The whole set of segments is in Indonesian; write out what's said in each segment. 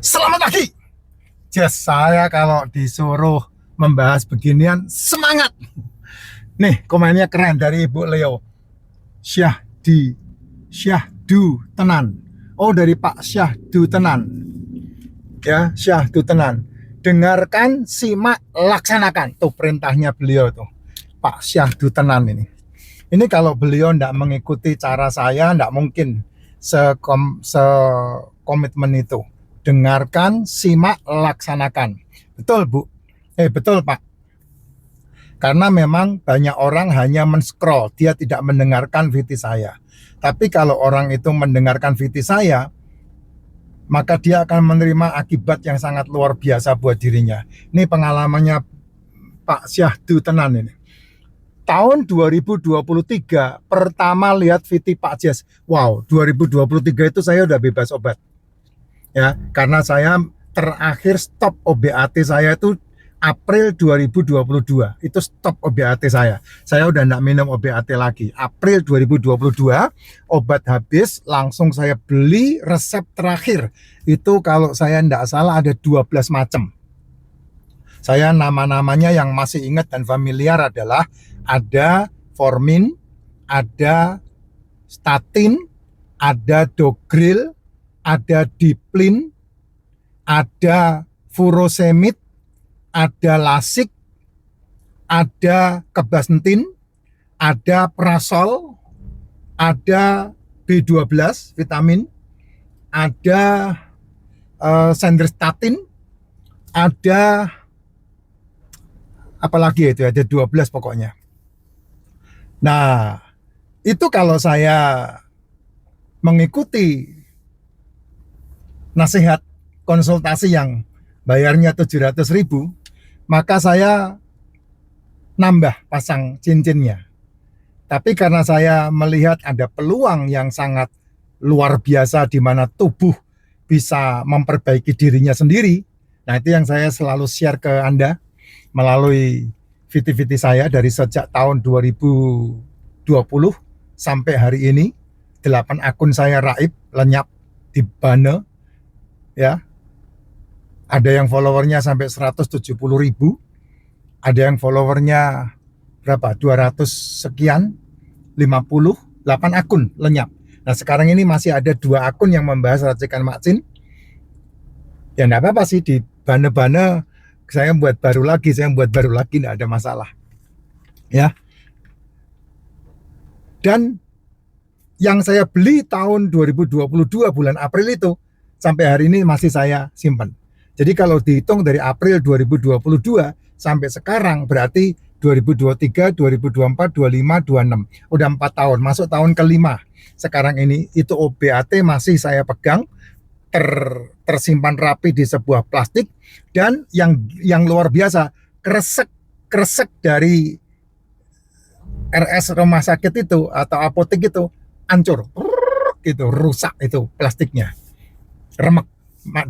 Selamat pagi. Jess, saya kalau disuruh membahas beginian semangat. Nih, komennya keren dari Ibu Leo. Syahdu tenan. Oh, dari Pak Syahdu tenan. Ya, Syahdu tenan. Dengarkan, simak, laksanakan. Tuh perintahnya beliau tuh. Pak Syahdu tenan ini. Ini kalau beliau tidak mengikuti cara saya, tidak mungkin sekomitmen itu. Dengarkan, simak, laksanakan. Betul, Bu? Betul, Pak. Karena memang banyak orang hanya men-scroll, dia tidak mendengarkan VT saya. Tapi kalau orang itu mendengarkan VT saya, maka dia akan menerima akibat yang sangat luar biasa buat dirinya. Ini pengalamannya Pak Syahdu tenan ini. Tahun 2023 pertama lihat VT Pak Jess. Wow, 2023 itu saya udah bebas obat. Ya, karena saya terakhir stop OBAT saya itu April 2022. Itu stop OBAT saya. Saya udah enggak minum OBAT lagi. April 2022 obat habis, langsung saya beli resep terakhir. Itu kalau saya enggak salah ada 12 macam. Saya nama-namanya yang masih ingat dan familiar adalah ada Formin, ada Statin, ada Dogril, ada Diplin, ada Furosemid, ada Lasik, ada Kebasentin, ada Prasol, ada B12 vitamin, ada Sandrastatin, ada apalagi itu, ada 12 pokoknya. Nah, itu kalau saya mengikuti nasihat konsultasi yang bayarnya 700.000, maka saya nambah pasang cincinnya. Tapi karena saya melihat ada peluang yang sangat luar biasa di mana tubuh bisa memperbaiki dirinya sendiri, nah itu yang saya selalu share ke Anda melalui VT-VT saya dari sejak tahun 2020 sampai hari ini. 8 akun saya raib, lenyap, dibane, ya. Ada yang followernya sampai 170.000, ada yang followernya berapa? 200 sekian, 58 akun lenyap. Nah sekarang ini masih ada 2 akun yang membahas racikan Makcin. Ya enggak apa-apa sih, di bane-bane, saya buat baru lagi, enggak ada masalah. Ya. Dan yang saya beli tahun 2022 bulan April itu sampai hari ini masih saya simpan. Jadi kalau dihitung dari April 2022 sampai sekarang berarti 2023, 2024, 25, 26. Udah 4 tahun, masuk tahun kelima. Sekarang ini itu OBAT masih saya pegang, tersimpan rapi di sebuah plastik, dan yang luar biasa, kresek dari RS rumah sakit itu atau apotek itu hancur, gitu, rusak itu plastiknya, remek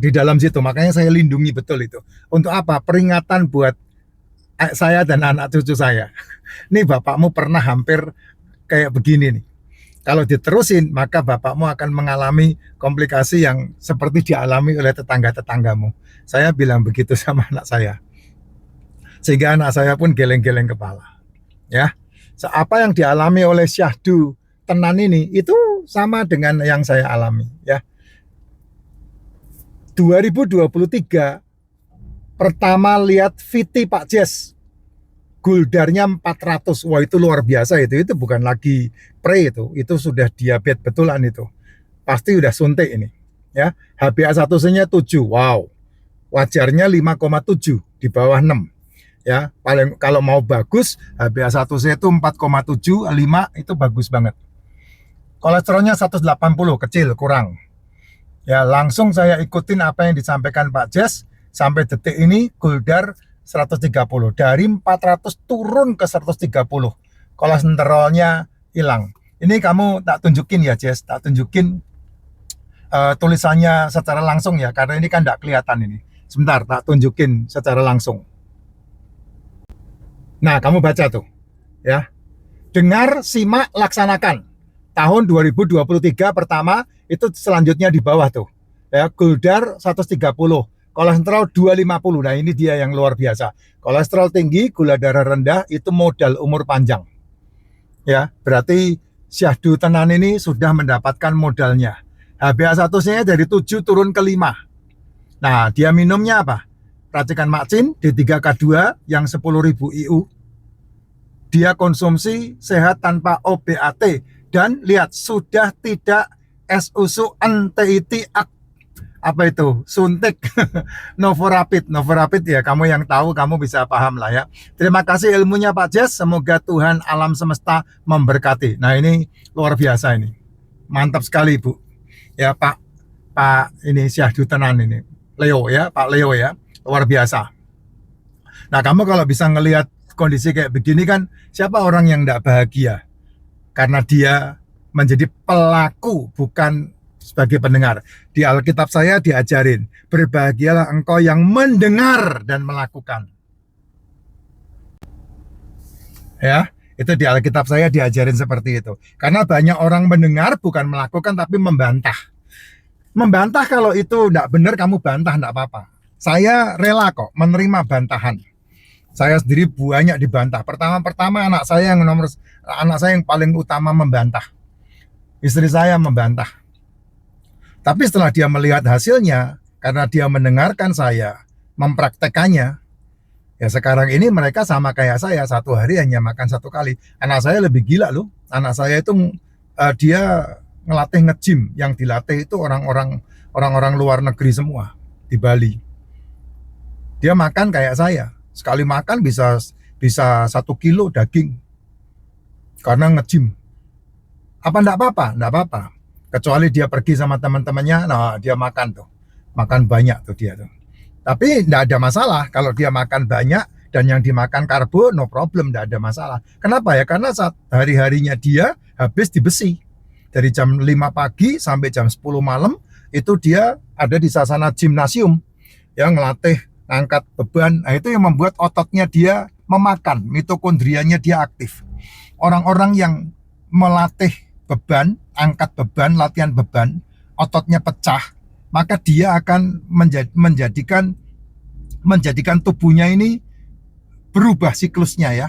di dalam situ. Makanya saya lindungi betul itu. Untuk apa? Peringatan buat saya dan anak cucu saya. Nih bapakmu pernah hampir kayak begini nih. Kalau diterusin, maka bapakmu akan mengalami komplikasi yang seperti dialami oleh tetangga-tetanggamu. Saya bilang begitu sama anak saya. Sehingga anak saya pun geleng-geleng kepala. Ya, apa yang dialami oleh Syahdu tenan ini itu sama dengan yang saya alami, ya. 2023 pertama lihat VT Pak Jess, guldarnya 400. Wah, itu luar biasa itu bukan lagi pre, itu sudah diabetes betulan itu. Pasti udah suntik ini, ya. HbA1c-nya 7. Wow. Wajarnya 5,7 di bawah 6. Ya, paling kalau mau bagus HbA1c itu 4,7, 5 itu bagus banget. Kolesterolnya 180, kecil, kurang. Ya, langsung saya ikutin apa yang disampaikan Pak Jess. Sampai detik ini guldar 130. Dari 400 turun ke 130. Kolesterolnya hilang. Ini kamu tak tunjukin ya, Jess. Tak tunjukin tulisannya secara langsung ya. Karena ini kan tidak kelihatan ini. Sebentar, tak tunjukin secara langsung. Nah, kamu baca tuh. Ya. Dengar, simak, laksanakan. Tahun 2023 pertama, itu selanjutnya di bawah tuh. Ya, gula darah 130, kolesterol 250. Nah, ini dia yang luar biasa. Kolesterol tinggi, gula darah rendah itu modal umur panjang. Ya, berarti syahdu tenan ini sudah mendapatkan modalnya. HbA1c-nya dari 7 turun ke 5. Nah, dia minumnya apa? Racikan Makcin D3K2 yang 10.000 IU. Dia konsumsi sehat tanpa OBAT. Dan lihat, sudah tidak SUSU NTIT apa itu suntik Novorapid ya, kamu yang tahu kamu bisa paham lah ya. Terima kasih ilmunya Pak Jes, semoga Tuhan alam semesta memberkati. Nah, ini luar biasa, ini mantap sekali Bu ya. Pak ini syahdu tenan ini Leo ya, Pak Leo ya, luar biasa. Nah, kamu kalau bisa ngelihat kondisi kayak begini kan, siapa orang yang tidak bahagia karena dia menjadi pelaku bukan sebagai pendengar. Di Alkitab saya diajarin, berbahagialah engkau yang mendengar dan melakukan. Ya, itu di Alkitab saya diajarin seperti itu. Karena banyak orang mendengar bukan melakukan tapi membantah. Membantah kalau itu tidak benar, kamu bantah, tidak apa-apa. Saya rela kok menerima bantahan. Saya sendiri banyak dibantah. Pertama anak saya yang paling utama membantah. Istri saya membantah. Tapi setelah dia melihat hasilnya, karena dia mendengarkan saya, mempraktekannya, ya sekarang ini mereka sama kayak saya, satu hari hanya makan 1 kali. Anak saya lebih gila loh. Anak saya itu dia ngelatih nge-gym, yang dilatih itu orang-orang luar negeri semua di Bali. Dia makan kayak saya, sekali makan bisa 1 kilo daging karena nge-gym. Apa enggak apa-apa? Enggak apa-apa. Kecuali dia pergi sama teman-temannya, nah dia makan tuh. Makan banyak tuh dia tuh. Tapi enggak ada masalah kalau dia makan banyak dan yang dimakan karbo, no problem, enggak ada masalah. Kenapa ya? Karena saat hari-harinya dia habis di besi. Dari jam 5 pagi sampai jam 10 malam itu dia ada di sasana gimnasium yang ngelatih angkat beban. Nah, itu yang membuat ototnya dia memakan, mitokondrianya dia aktif. Orang-orang yang melatih beban, angkat beban, latihan beban, ototnya pecah, maka dia akan menjadikan tubuhnya ini berubah siklusnya ya.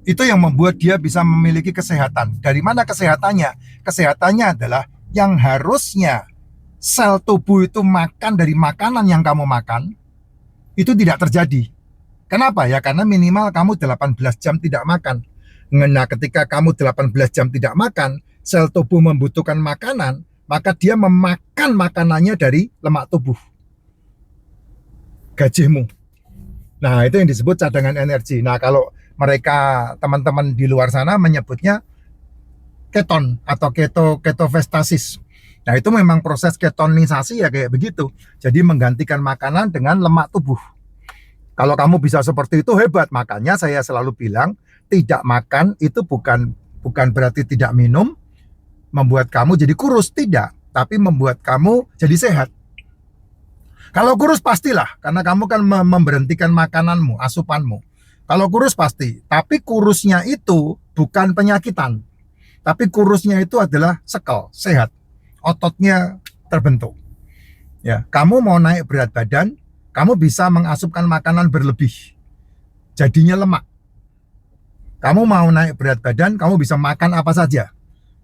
Itu yang membuat dia bisa memiliki kesehatan. Dari mana kesehatannya? Kesehatannya adalah yang harusnya sel tubuh itu makan dari makanan yang kamu makan, itu tidak terjadi. Kenapa ya? Karena minimal kamu 18 jam tidak makan. Nah, ketika kamu 18 jam tidak makan, sel tubuh membutuhkan makanan, maka dia memakan makanannya dari lemak tubuh, gajihmu. Nah, itu yang disebut cadangan energi. Nah, kalau mereka teman-teman di luar sana menyebutnya keton atau ketofestasis. Nah, itu memang proses ketonisasi ya kayak begitu. Jadi menggantikan makanan dengan lemak tubuh. Kalau kamu bisa seperti itu hebat. Makanya saya selalu bilang tidak makan itu bukan berarti tidak minum membuat kamu jadi kurus, tidak, tapi membuat kamu jadi sehat. Kalau kurus pastilah, karena kamu kan memberhentikan makananmu, asupanmu. Kalau kurus pasti, tapi kurusnya itu bukan penyakitan. Tapi kurusnya itu adalah sekel, sehat. Ototnya terbentuk. Ya, kamu mau naik berat badan, kamu bisa mengasupkan makanan berlebih. Jadinya lemak. Kamu mau naik berat badan, kamu bisa makan apa saja.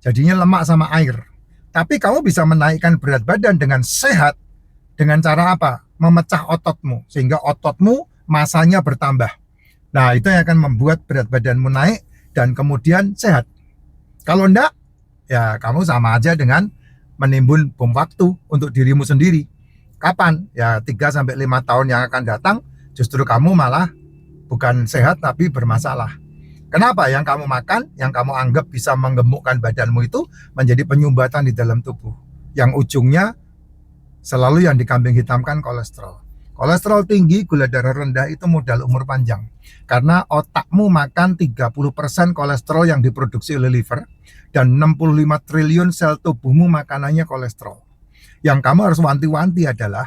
Jadinya lemak sama air. Tapi kamu bisa menaikkan berat badan dengan sehat. Dengan cara apa? Memecah ototmu. Sehingga ototmu masanya bertambah. Nah, itu yang akan membuat berat badanmu naik dan kemudian sehat. Kalau enggak, ya kamu sama aja dengan menimbun bom waktu untuk dirimu sendiri. Kapan? Ya 3-5 tahun yang akan datang, justru kamu malah bukan sehat tapi bermasalah. Kenapa? Yang kamu makan, yang kamu anggap bisa menggemukkan badanmu itu menjadi penyumbatan di dalam tubuh. Yang ujungnya selalu yang dikambing hitamkan kolesterol. Kolesterol tinggi, gula darah rendah itu modal umur panjang. Karena otakmu makan 30% kolesterol yang diproduksi oleh liver dan 65 triliun sel tubuhmu makanannya kolesterol. Yang kamu harus wanti-wanti adalah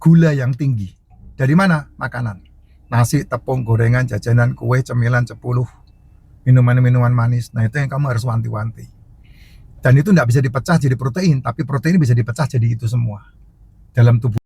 gula yang tinggi. Dari mana? Makanan. Nasi, tepung, gorengan, jajanan, kue, cemilan, 10, minuman-minuman manis. Nah, itu yang kamu harus wanti-wanti. Dan itu tidak bisa dipecah jadi protein, tapi protein bisa dipecah jadi itu semua dalam tubuh.